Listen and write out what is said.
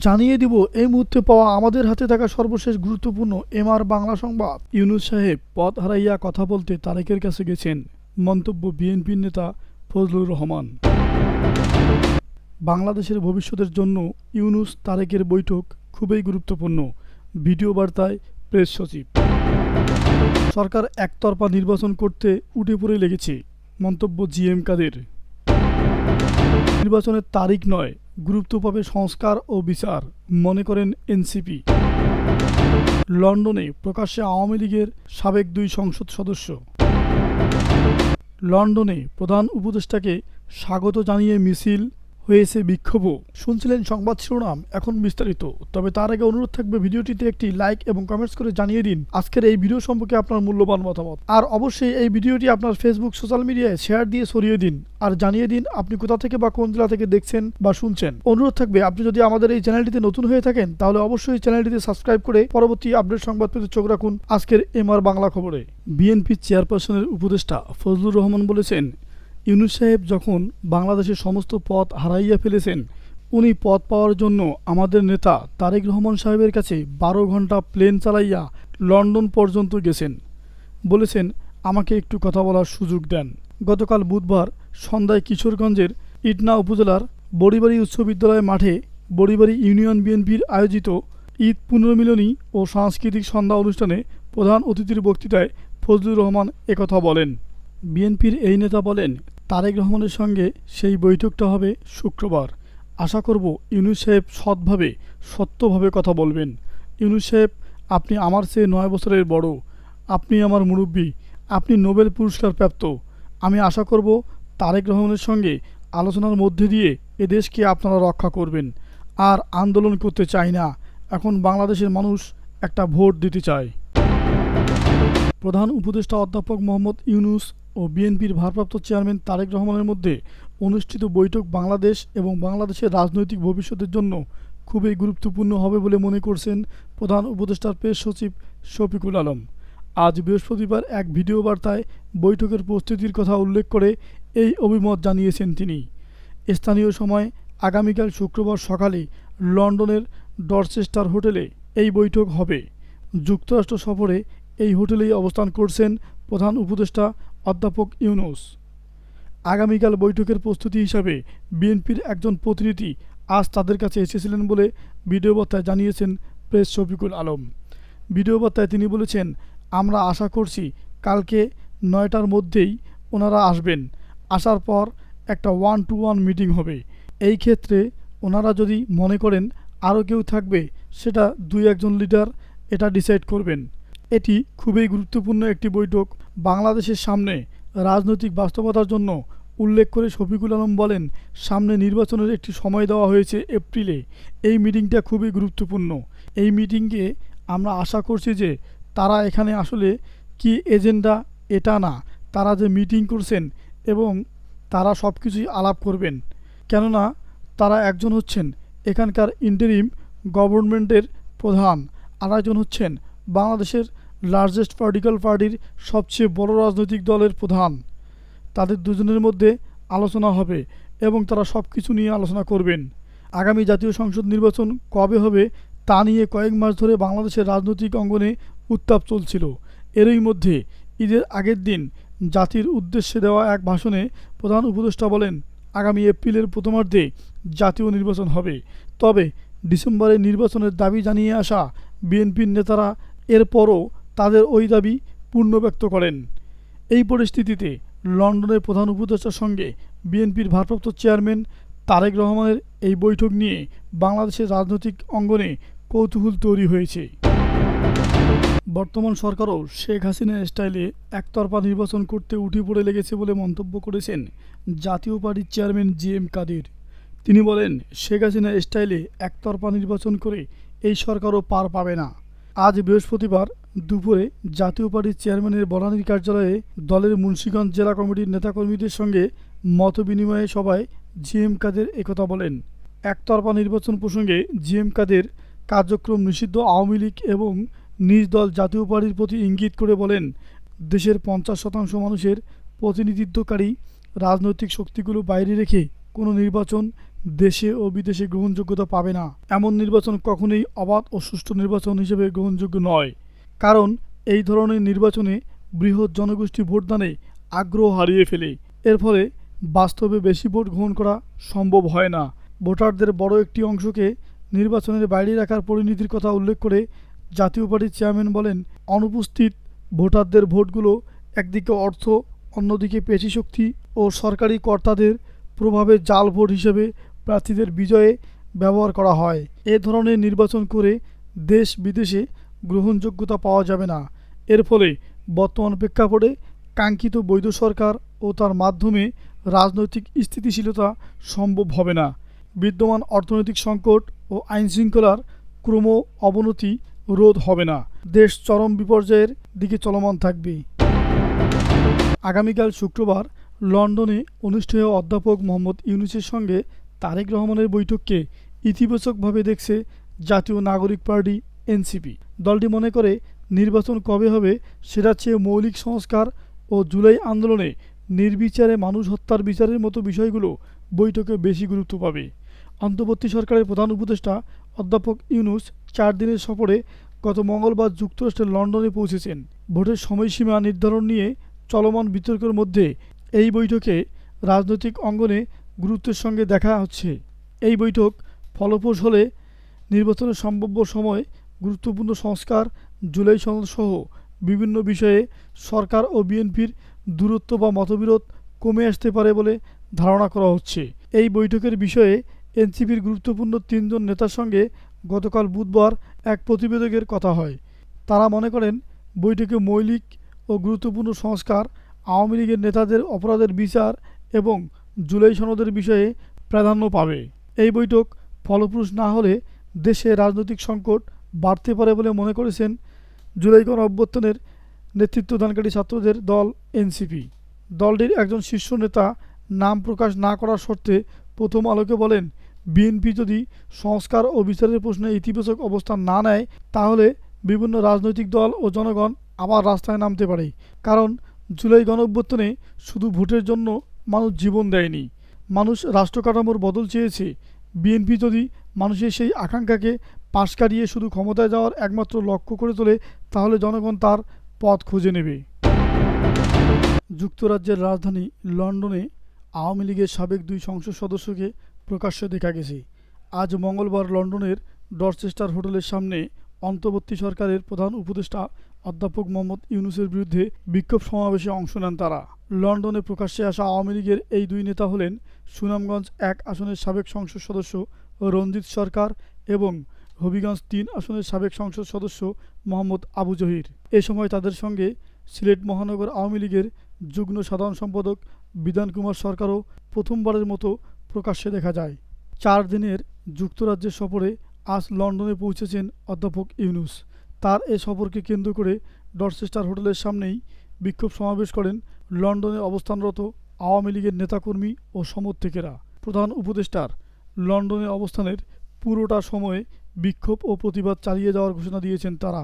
জানিয়ে দিব এই মুহূর্তে পাওয়া আমাদের হাতে থাকা সর্বশেষ গুরুত্বপূর্ণ এমআর বাংলা সংবাদ। ইউনূস সাহেব পদ হারাইয়া কথা বলতে তারেকের কাছে গেছেন, মন্তব্য বিএনপির নেতা ফজলুর রহমান। বাংলাদেশের ভবিষ্যতের জন্য ইউনূস তারেকের বৈঠক খুবই গুরুত্বপূর্ণ, ভিডিও বার্তায় প্রেস সচিব। সরকার একতরফা নির্বাচন করতে উঠে পড়ে লেগেছে, মন্তব্য জিএম কাদের। নির্বাচনের তারিখ নয়, গুরুত্ব পাবে সংস্কার ও বিচার, মনে করেন এনসিপি। লন্ডনে প্রকাশ্যে আওয়ামী লীগের সাবেক 2 সংসদ সদস্য। লন্ডনে প্রধান উপদেষ্টাকে স্বাগত জানিয়ে মিছিল হয়েছে, বিক্ষোভও। শুনছিলেন সংবাদ শিরোনাম, এখন বিস্তারিত। তবে তার আগে অনুরোধ থাকবে ভিডিওটিতে একটি লাইক এবং কমেন্টস করে জানিয়ে দিন আজকের এই ভিডিও সম্পর্কে আপনার মূল্যবান মতামত। আর অবশ্যই এই ভিডিওটি আপনার ফেসবুক সোশ্যাল মিডিয়ায় শেয়ার দিয়ে ছড়িয়ে দিন আর জানিয়ে দিন আপনি কোথা থেকে বা কোন জেলা থেকে দেখছেন বা শুনছেন। অনুরোধ থাকবে আপনি যদি আমাদের এই চ্যানেলটিতে নতুন হয়ে থাকেন তাহলে অবশ্যই চ্যানেলটিতে সাবস্ক্রাইব করে পরবর্তী আপডেট সংবাদ পেতে চোখ রাখুন আজকের এমআর বাংলা খবরে। বিএনপি চেয়ারপারসনের উপদেষ্টা ফজলুর রহমান বলেছেন, ইউনূস সাহেব যখন বাংলাদেশের সমস্ত পথ হারাইয়া ফেলেছেন, উনি পথ পাওয়ার জন্য আমাদের নেতা তারেক রহমান সাহেবের কাছে 12 ঘন্টা প্লেন চালাইয়া লন্ডন পর্যন্ত গেছেন। বলেছেন আমাকে একটু কথা বলার সুযোগ দেন। গতকাল বুধবার সন্ধ্যায় কিশোরগঞ্জের ইটনা উপজেলার বড়িবাড়ি উচ্চ বিদ্যালয় মাঠে বড়িবাড়ি ইউনিয়ন বিএনপির আয়োজিত ঈদ পুনর্মিলনী ও সাংস্কৃতিক সন্ধ্যা অনুষ্ঠানে প্রধান অতিথির বক্তৃতায় ফজলুর রহমান একথা বলেন। বিএনপির এই নেতা বলেন, তারেক রহমানের সঙ্গে সেই বৈঠকটা হবে শুক্রবার। আশা করব ইউনূস সাহেব সৎভাবে সত্যভাবে কথা বলবেন। ইউনূস সাহেব, আপনি আমার চেয়ে 9 বছরের বড়, আপনি আমার মুরব্বী, আপনি নোবেল পুরস্কার প্রাপ্ত। আমি আশা করব তারেক রহমানের সঙ্গে আলোচনার মধ্যে দিয়ে এদেশকে আপনারা রক্ষা করবেন। আর আন্দোলন করতে চাই না, এখন বাংলাদেশের মানুষ একটা ভোট দিতে চায়। প্রধান উপদেষ্টা অধ্যাপক মোহাম্মদ ইউনূস ও বিএনপির ভারপ্রাপ্ত চেয়ারম্যান তারেক রহমানের মধ্যে অনুষ্ঠিত বৈঠক বাংলাদেশ এবং বাংলাদেশের রাজনৈতিক ভবিষ্যতের জন্য খুবই গুরুত্বপূর্ণ হবে বলে মনে করছেন প্রধান উপদেষ্টার প্রেস সচিব শফিকুল আলম। আজ বৃহস্পতিবার এক ভিডিও বার্তায় বৈঠকের প্রস্তুতির কথা উল্লেখ করে এই অভিমত জানিয়েছেন তিনি। স্থানীয় সময় আগামীকাল শুক্রবার সকালে লন্ডনের ডরচেস্টার হোটেলে এই বৈঠক হবে। যুক্তরাষ্ট্র সফরে এই হোটেলেই অবস্থান করছেন প্রধান উপদেষ্টা অধ্যাপক ইউনূস। আগামীকাল বৈঠকের প্রস্তুতি হিসাবে বিএনপির একজন প্রতিনিধি আজ তাদের কাছে এসেছিলেন বলে ভিডিও বার্তায় জানিয়েছেন প্রেস শফিকুল আলম। ভিডিও বার্তায় তিনি বলেছেন, আমরা আশা করছি কালকে 9টার মধ্যেই ওনারা আসবেন। আসার পর একটা 1-to-1 মিটিং হবে। এই ক্ষেত্রে ওনারা যদি মনে করেন আরও কেউ থাকবে, সেটা 2-1 লিডার এটা ডিসাইড করবেন। এটি খুবই গুরুত্বপূর্ণ একটি বৈঠক বাংলাদেশের সামনে রাজনৈতিক বাস্তবতার জন্য উল্লেখ করে শফিকুল আলম বলেন, সামনে নির্বাচনের একটি সময় দেওয়া হয়েছে এপ্রিলে। এই মিটিংটা খুবই গুরুত্বপূর্ণ। এই মিটিংয়ে আমরা আশা করছি যে তারা এখানে আসলে কি এজেন্ডা এটা না, তারা যে মিটিং করছেন এবং তারা সব কিছুই আলাপ করবেন। কেননা তারা একজন হচ্ছেন এখানকার ইন্টারিম গভর্নমেন্টের প্রধান, আর একজন হচ্ছেন বাংলাদেশের লার্জেস্ট পলিটিক্যাল পার্টির সবচেয়ে বড় রাজনৈতিক দলের প্রধান। তাদের দুজনের মধ্যে আলোচনা হবে এবং তারা সব কিছু নিয়ে আলোচনা করবেন। আগামী জাতীয় সংসদ নির্বাচন কবে হবে তা নিয়ে কয়েক মাস ধরে বাংলাদেশের রাজনৈতিক অঙ্গনে উত্তাপ চলছিল। এরই মধ্যে ঈদের আগের দিন জাতির উদ্দেশ্যে দেওয়া এক ভাষণে প্রধান উপদেষ্টা বলেন, আগামী এপ্রিলের প্রথমার্ধে জাতীয় নির্বাচন হবে। তবে ডিসেম্বরে নির্বাচনের দাবি জানিয়ে আসা বিএনপির নেতারা এরপরও তাদের ওই দাবি পুনর্ব্যক্ত করেন। এই পরিস্থিতিতে লন্ডনের প্রধান উপদেষ্টার সঙ্গে বিএনপির ভারপ্রাপ্ত চেয়ারম্যান তারেক রহমানের এই বৈঠক নিয়ে বাংলাদেশের রাজনৈতিক অঙ্গনে কৌতূহল তৈরি হয়েছে। বর্তমান সরকারও শেখ হাসিনার স্টাইলে একতরফা নির্বাচন করতে উঠে পড়ে লেগেছে বলে মন্তব্য করেছেন জাতীয় পার্টির চেয়ারম্যান জিএম কাদের। তিনি বলেন, শেখ হাসিনার স্টাইলে একতরফা নির্বাচন করে এই সরকারও পার পাবে না। আজ বৃহস্পতিবার দুপুরে জাতীয় পার্টির চেয়ারম্যানের বনানীর কার্যালয়ে দলের মুন্সিগঞ্জ জেলা কমিটির নেতাকর্মীদের সঙ্গে মতবিনিময় সভায় জিএম কাদের একথা বলেন। একতরফা নির্বাচন প্রসঙ্গে জিএম কাদের কার্যক্রম নিষিদ্ধ আওয়ামী লীগ এবং নিজ দল জাতীয় পার্টির প্রতি ইঙ্গিত করে বলেন, দেশের 50% মানুষের প্রতিনিধিত্বকারী রাজনৈতিক শক্তিগুলো বাইরে রেখে কোনো নির্বাচন দেশে ও বিদেশে গ্রহণযোগ্যতা পাবে না। এমন নির্বাচন কখনোই অবাধ ও সুষ্ঠু নির্বাচন হিসেবে গ্রহণযোগ্য নয়, কারণ এই ধরনের নির্বাচনে বৃহৎ জনগোষ্ঠী ভোটদানে আগ্রহ হারিয়ে ফেলে। এর ফলে বাস্তবে বেশি ভোট গ্রহণ করা সম্ভব হয় না। ভোটারদের বড় একটি অংশকে নির্বাচনের বাইরে রাখার পরিণতির কথা উল্লেখ করে জাতীয় পার্টির চেয়ারম্যান বলেন, অনুপস্থিত ভোটারদের ভোটগুলো একদিকে অর্থ, অন্যদিকে পেশিশক্তি ও সরকারি কর্তাদের প্রভাবে জাল ভোট হিসেবে প্রার্থীদের বিজয়ে ব্যবহার করা হয়। এ ধরনের নির্বাচন করে দেশ বিদেশে গ্রহণযোগ্যতা পাওয়া যাবে না। এর ফলে বর্তমান প্রেক্ষাপটে কাঙ্ক্ষিত বৈধ সরকার ও তার মাধ্যমে রাজনৈতিক স্থিতিশীলতা সম্ভব হবে না। বিদ্যমান অর্থনৈতিক সংকট ও আইনশৃঙ্খলার ক্রম অবনতি রোধ হবে না। দেশ চরম বিপর্যয়ের দিকে চলমান থাকবে। আগামীকাল শুক্রবার লন্ডনে অনুষ্ঠেয় অধ্যাপক মোহাম্মদ ইউনূসের সঙ্গে তারেক রহমানের বৈঠককে ইতিবাচকভাবে দেখছে জাতীয় নাগরিক পার্টি এনসিপি। দলটি মনে করে, নির্বাচন কবে হবে সেটার চেয়ে মৌলিক সংস্কার ও জুলাই আন্দোলনে নির্বিচারে মানুষ হত্যার বিচারের মতো বিষয়গুলো বৈঠকে বেশি গুরুত্ব পাবে। অন্তর্বর্তী সরকারের প্রধান উপদেষ্টা অধ্যাপক ইউনূস 4 দিনের সফরে গত মঙ্গলবার যুক্তরাষ্ট্রের লন্ডনে পৌঁছেছেন। ভোটের সময়সীমা নির্ধারণ নিয়ে চলমান বিতর্কের মধ্যে এই বৈঠকে রাজনৈতিক অঙ্গনে গুরুত্বের সঙ্গে দেখা হচ্ছে। এই বৈঠক ফলপ্রসূ হলে নির্বাচনের সম্ভাব্য সময়, গুরুত্বপূর্ণ সংস্কার, জুলাই সনদ সহ বিভিন্ন বিষয়ে সরকার ও বিএনপির দূরত্ব বা মতবিরোধ কমে আসতে পারে বলে ধারণা করা হচ্ছে। এই বৈঠকের বিষয়ে এনসিপির গুরুত্বপূর্ণ 3 জন নেতার সঙ্গে গতকাল বুধবার এক প্রতিবেদকের কথা হয়। তারা মনে করেন, বৈঠকে মৌলিক ও গুরুত্বপূর্ণ সংস্কার, আওয়ামী লীগের নেতাদের অপরাধের বিচার এবং জুলাই সনদের বিষয়ে প্রাধান্য পাবে। এই বৈঠক ফলপ্রসূ না হলে দেশে রাজনৈতিক সংকট বাড়তে পারে বলে মনে করেছেন জুলাই গণ অভ্যুত্থানের নেতৃত্বদানকারী ছাত্রদের দল এনসিপি। দলটির একজন শীর্ষ নেতা নাম প্রকাশ না করার শর্তে প্রথম আলোকে বলেন, বিএনপি যদি সংস্কার ও বিচারের প্রশ্নে ইতিবাচক অবস্থান না নেয়, তাহলে বিভিন্ন রাজনৈতিক দল ও জনগণ আবার রাস্তায় নামতে পারে। কারণ জুলাই গণ অভ্যুত্থানে শুধু ভোটের জন্য মানুষ জীবন দেয়নি, মানুষ রাষ্ট্র কাঠামোর বদল চেয়েছে। বিএনপি যদি মানুষের সেই আকাঙ্ক্ষাকে পাশ কাটিয়ে শুধু ক্ষমতায় যাওয়ার একমাত্র লক্ষ্য করে তোলে, তাহলে জনগণ তার পথ খুঁজে নেবে। যুক্তরাজ্যের রাজধানী লন্ডনে আওয়ামী লীগের সাবেক 2 সংসদ সদস্যকে প্রকাশ্যে দেখা গেছে। আজ মঙ্গলবার লন্ডনের ডরচেস্টার হোটেলের সামনে অন্তর্বর্তী সরকারের প্রধান উপদেষ্টা অধ্যাপক মোহাম্মদ ইউনূসের বিরুদ্ধে বিক্ষোভ সমাবেশে অংশ নেন তারা। লন্ডনে প্রকাশ্যে আসা আওয়ামী লীগের এই 2 নেতা হলেন সুনামগঞ্জ 1 আসনের সাবেক সংসদ সদস্য রঞ্জিত সরকার এবং হবিগঞ্জ 3 আসনের সাবেক সংসদ সদস্য মোহাম্মদ আবু জহির। এ সময় তাদের সঙ্গে সিলেট মহানগর আওয়ামী লীগের যুগ্ম সাধারণ সম্পাদক বিধান কুমার সরকারও প্রথমবারের মতো প্রকাশ্যে দেখা যায়। 4 দিনের যুক্তরাজ্যের সফরে আজ লন্ডনে পৌঁছেছেন অধ্যাপক ইউনূস। তার এ সফরকে কেন্দ্র করে ডরচেস্টার হোটেলের সামনেই বিক্ষোভ সমাবেশ করেন লন্ডনে অবস্থানরত আওয়ামী লীগের নেতাকর্মী ও সমর্থকেরা। প্রধান উপদেষ্টার লন্ডনে অবস্থানের পুরোটা সময়ে বিক্ষোভ ও প্রতিবাদ চালিয়ে যাওয়ার ঘোষণা দিয়েছেন তারা।